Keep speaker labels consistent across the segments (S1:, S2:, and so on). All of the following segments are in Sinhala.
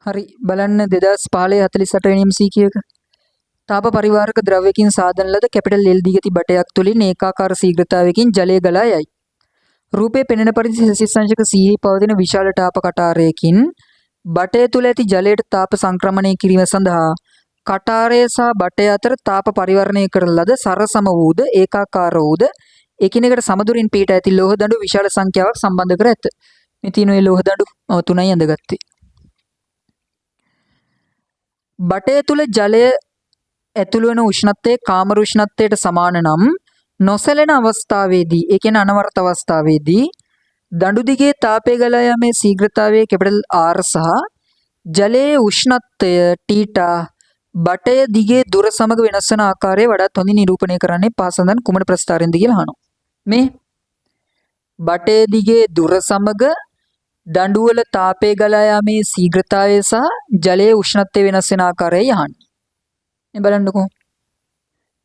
S1: හරි බලන්න 2015 48 වෙනි MCQ එක. තාප පරිවාරක ද්‍රව්‍යකින් සාදන ලද කැපිටල් L දිගති බටයක් තුලින් ඒකාකාර ශීඝ්‍රතාවයකින් ජලය ගලා යයි. රූපයේ පෙනෙන පරිදි සෙල්සියස් අංශක 100 පවතින විශාල තාප කටාරයකින් බටය තුල ඇති ජලයට තාප සංක්‍රමණය කිරීම සඳහා කටාරය සහ බටය අතර තාප පරිවර්ණය කරන ලද සරසම වූද ඒකාකාර වූද එකිනෙකට සමදුරින් පිට ඇති ලෝහ දඬු විශාල සංඛ්‍යාවක් සම්බන්ධ කර ඇත. මේ තියෙන මේ ලෝහ දඬු තුනයි අඳගත්තේ. බටය තුල ජලය ඇතුළු වන උෂ්ණත්වය කාමර උෂ්ණත්වයට සමාන නම් නොසැලෙන අවස්ථාවේදී ඒ කියන්නේ අනවරත අවස්ථාවේදී දඬු දිගේ තාපය ගලා යාමේ ශීඝ්‍රතාවයේ කැපිටල් R සහ ජලයේ උෂ්ණත්වය θ බටය දිගේ දුර සමග වෙනස් වන ආකාරය වඩාත් හොඳින් නිරූපණය කරන්නේ පාසඳන් කුමන ප්‍රස්ථාරයෙන්ද කියලා අහනවා. මේ බටය දිගේ දුර සමග දඬු වල තාපය ගලා යාමේ ශීඝ්‍රතාවය සහ ජලයේ උෂ්ණත්වය වෙනස් වෙන ආකාරයයි අහන්නේ. මේ බලන්නකෝ.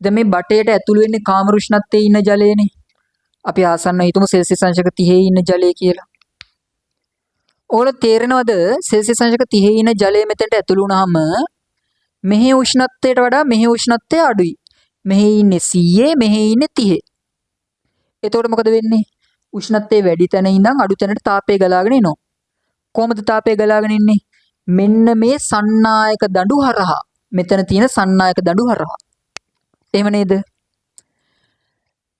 S1: දැන් මේ බටයට ඇතුළු වෙන්නේ කාමර උෂ්ණත්වයේ ඉන්න ජලයනේ. අපි ආසන්න හිතමු සෙල්සියස් අංශක 30 ඉන්න ජලය කියලා. ඕකට තේරෙනවද සෙල්සියස් අංශක 30 ඉන්න ජලය මෙතනට ඇතුළු වුණාම මෙහි උෂ්ණත්වයට වඩා මෙහි උෂ්ණත්වය අඩුයි. මෙහි ඉන්නේ 100 මෙහි ඉන්නේ 30. එතකොට මොකද වෙන්නේ? උෂ්ණත්වය වැඩි තැන ඉඳන් අඩු තැනට තාපය ගලාගෙන එනවා. කොහොමද තාපය ගලාගෙන එන්නේ? මෙන්න මේ සන්නායක දඬු හරහා. මෙතන තියෙන සන්නායක දඬු හරහා. එහෙම නේද?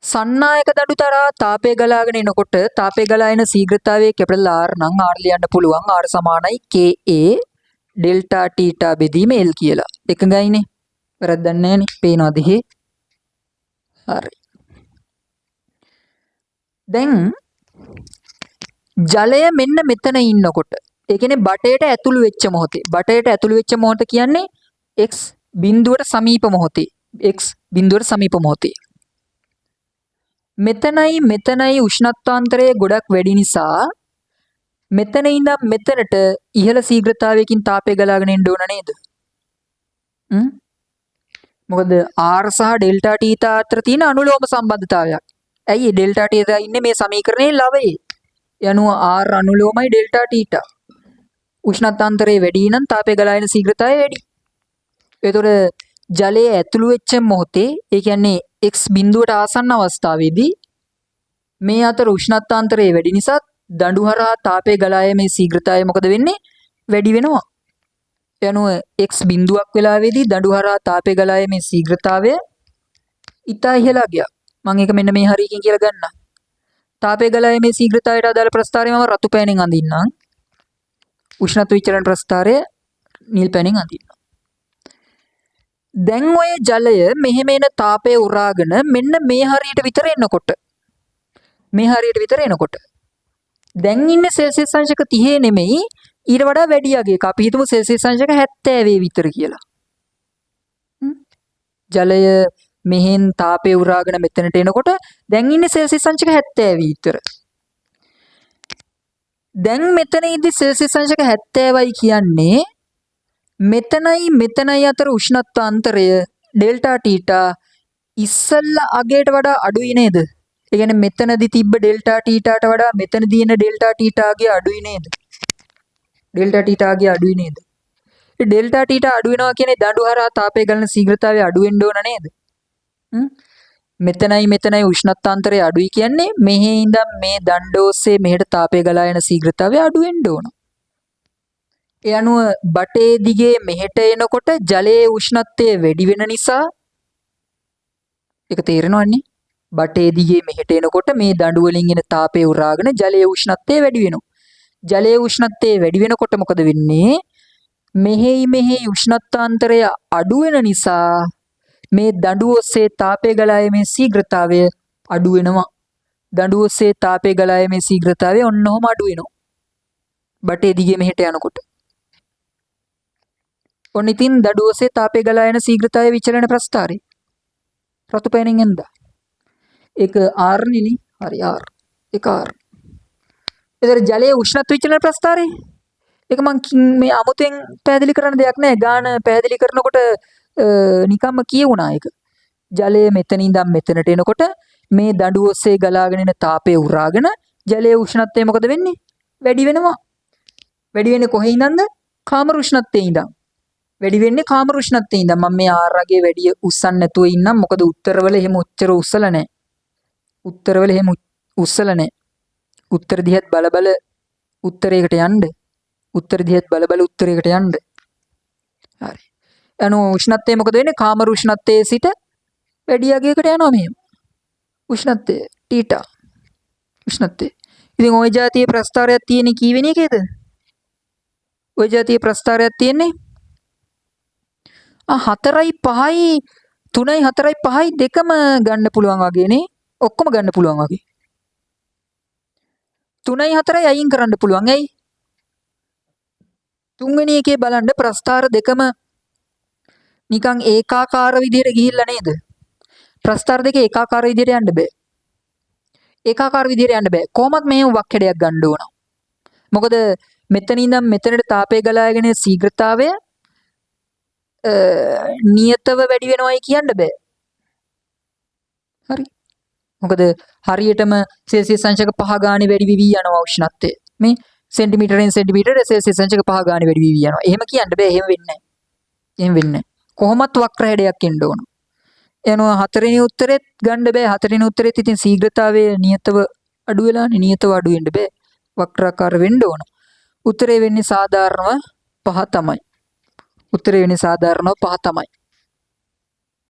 S1: සන්නායක දඬු තරහා තාපය ගලාගෙන එනකොට තාපය ගලා එන ශීඝ්‍රතාවයේ කැපිටල් R නම් R ලියන්න පුළුවන්. R සමානයි KA ඩෙල්ටා θ බෙදීම L කියලා. එකගයිනේ. වැරද්දක් නැහැනේ. පේනවද එහෙ? හරි. දැන් ජලය මෙන්න මෙතන ඉන්නකොට ඒ කියන්නේ බටයට ඇතුළු වෙච්ච මොහොත කියන්නේ x බිඳුවට සමීප මොහොතේ මෙතනයි උෂ්ණත්වාන්තරය ගොඩක් වැඩි නිසා මෙතන ඉඳන් මෙතනට ඉහළ ශීඝ්‍රතාවයකින් තාපය ගලාගෙන එන්න ඕන නේද? මොකද R සහ ඩෙල්ටා θ අතර තියෙන අනුලෝම සම්බන්ධතාවයක්. ඇයි ඩෙල්ටා θ ඉන්නේ මේ සමීකරණයේ ලවයේ. යනුව R අනුලෝමයි ඩෙල්ටා θ. උෂ්ණත්වාන්තරය වැඩි නම් තාපය ගලා එන ශීඝ්‍රතාවය වැඩි. එතකොට ජලයේ ඇතුළු වෙච්ච මොහොතේ ඒ කියන්නේ x බිඳුවට ආසන්න අවස්ථාවේදී මේ අතර උෂ්ණත්වාන්තරය වැඩි නිසා දඬු හරහා තාපය ගලා යෑමේ ශීඝ්‍රතාවය මොකද වෙන්නේ? වැඩි වෙනවා. යනුව x බිඳුවක් වෙලාවේදී දඬු හරහා තාපය ගලා යෑමේ ශීඝ්‍රතාවය ඉතා ඉහළ ගියා. මම ඒක මෙන්න මේ හරියකින් කියලා ගන්නම්. තාපය ගලා යෑමේ ශීඝ්‍රතාවයට අදාළ ප්‍රස්ථාරය මම රතු පෑනෙන් අඳින්නම්. උෂ්ණත්ව විචලන ප්‍රස්ථාරය නිල් පෑනෙන් අඳින්නම්. දැන් ඔය ජලය මෙහෙම එන තාපය උරාගෙන මෙන්න මේ හරියට විතර එනකොට දැන් ඉන්නේ සෙල්සියස් අංශක 30 නෙමෙයි ඊට වඩා වැඩි යගයක. අපි හිතමු සෙල්සියස් අංශක 70 විතර කියලා. ජලය මෙහෙන් තාපය උරාගෙන මෙතනට එනකොට දැන් ඉන්නේ සෙල්සියස් අංශක 70 විතර. දැන් මෙතන ඉදි සෙල්සියස් අංශක 70යි කියන්නේ මෙතනයි අතර උෂ්ණත්වාන්තරය ඩෙල්ටා θ ඉස්සල්ලා අගයට වඩා අඩුයි නේද? ඒ කියන්නේ මෙතනදී තිබ්බ ඩෙල්ටා θට වඩා මෙතනදී එන ඩෙල්ටා θ අගය අඩුයි නේද? ඩෙල්ටා θ අගය අඩුයි නේද? ඒ ඩෙල්ටා θ අඩු වෙනවා කියන්නේ දඬු හරහා තාපය ගලන ශීඝ්‍රතාවය අඩු වෙන්න ඕන නේද? මෙතනයි උෂ්ණත්වාන්තරය අඩුයි කියන්නේ මෙහි ඉඳන් මේ දණ්ඩ ඔස්සේ මෙහෙට තාපය ගලා යන ශීඝ්‍රතාවය අඩු වෙන්න ඕන. ඒ අනුව බටේ දිගේ මෙහෙට එනකොට ජලයේ උෂ්ණත්වය වැඩි වෙන නිසා ඒක තේරෙනවන්නේ? බටේ දිගේ මෙහෙට එනකොට මේ දඬු වලින් එන තාපය උරාගෙන ජලයේ උෂ්ණත්වය වැඩි වෙනවා. ජලයේ උෂ්ණත්වය වැඩි වෙනකොට මොකද වෙන්නේ? මෙහි උෂ්ණත්වාන්තරය අඩු වෙන නිසා මේ දඬු ඔස්සේ තාපය ගලා යෑමේ ශීඝ්‍රතාවය අඩු වෙනවා. දඬු ඔස්සේ තාපය ගලා යෑමේ ශීඝ්‍රතාවය ඔන්නෝම අඩු වෙනවා. බටේ දිගේ මෙහෙට යනකොට. ඔන්න ඉතින් දඬු ඔස්සේ තාපය ගලා යන ශීඝ්‍රතාවය විචලන ප්‍රස්ථාරය. රතු පෑනෙන් එන්දා. ඒක R නේ. හරි R. ඒක R. ඒතර ජලයේ උෂ්ණත්ව විචලන ප්‍රස්ථාරය. ඒක මම මේ අමුතෙන් පැහැදිලි කරන්න දෙයක් නැහැ. ගාන පැහැදිලි කරනකොට නිකම්ම කියවුණා ඒක. ජලය මෙතන ඉඳන් මෙතනට එනකොට මේ දඬු ඔස්සේ ගලාගෙන එන තාපය උරාගෙන ජලයේ උෂ්ණත්වය මොකද වෙන්නේ? වැඩි වෙනවා. වැඩි වෙන්නේ කොහේ ඉඳන්ද? කාමර උෂ්ණත්වයේ ඉඳන්. වැඩි වෙන්නේ කාමර උෂ්ණත්වයේ ඉඳන්. මම මේ R අගේ වැඩි උස්සන්න නැතුව ඉන්නම්. මොකද උත්තරවල එහෙම උච්චර උස්සලා නැහැ. උත්තරවල එහෙම උස්සලා නැහැ. උත්තර දිහත් බල බල උත්තරයකට යන්න. උත්තර දිහත් බල බල උත්තරයකට යන්න. හරි. උෂ්ණත්වය මොකද වෙන්නේ? කාමර උෂ්ණත්වයේ සිට වැඩි අගයකට යනවා මෙහෙම. උෂ්ණත්වය තීටා. උෂ්ණත්වය. ඉතින් ওই જાතියේ ප්‍රස්ථාරයක් තියෙන්නේ කීවෙනි එකේද? ওই જાතියේ ප්‍රස්ථාරයක් තියෙන්නේ 4යි 5යි 3යි 4යි 5යි දෙකම ගන්න පුළුවන් වගේ නේ. ඔක්කොම ගන්න පුළුවන් වගේ. 3යි 4යි අයින් කරන්න පුළුවන්. ඇයි? තුන්වෙනි එකේ බලන්න ප්‍රස්ථාර දෙකම නිකන් ඒකාකාර විදිහට ගිහිල්ලා නේද? ප්‍රස්ථාර දෙක ඒකාකාර විදිහට යන්න බෑ. ඒකාකාර විදිහට යන්න බෑ. කොහොමත් මේ වක්කඩයක් ගන්න ඕන. මොකද මෙතන ඉඳන් මෙතනට තාපය ගලාගෙන ශීඝ්‍රතාවය නියතව වැඩි වෙනවයි කියන්න බෑ. හරි. මොකද හරියටම සෙල්සියස් අංශක 5 ගානේ වැඩි වෙවි යනවා උෂ්ණත්වය. මේ සෙන්ටිමීටරෙන් සෙන්ටිමීටර් සෙල්සියස් අංශක 5 ගානේ වැඩි වෙවි යනවා. එහෙම කියන්න බෑ. එහෙම වෙන්නේ නැහැ. එහෙම වෙන්නේ නැහැ. කොහොමත් වක්‍ර හැඩයක් එන්න ඕන. එනවා හතරවෙනි උත්තරෙත් ගන්න බෑ. හතරවෙනි උත්තරෙත් ඉතින් ශීඝ්‍රතාවය නියතව අඩු වෙලානේ. නියතව අඩු වෙන්න බෑ. වක්‍රාකාර වෙන්න ඕන. උත්තරේ වෙන්නේ සාධාරණව 5 තමයි. උත්තරේ වෙන්නේ සාධාරණව 5 තමයි.